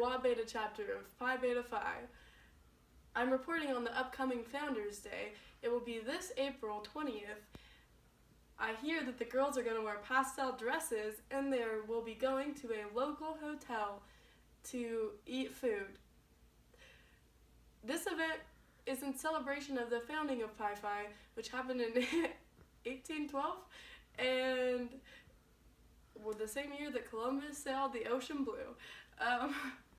Wa Beta chapter of Phi Beta Phi. I'm reporting on the upcoming Founders Day. It will be this April 20th. I hear that the girls are going to wear pastel dresses and they will be going to a local hotel to eat food. This event is in celebration of the founding of Pi Phi, which happened in 1812, and the same year that Columbus sailed the ocean blue.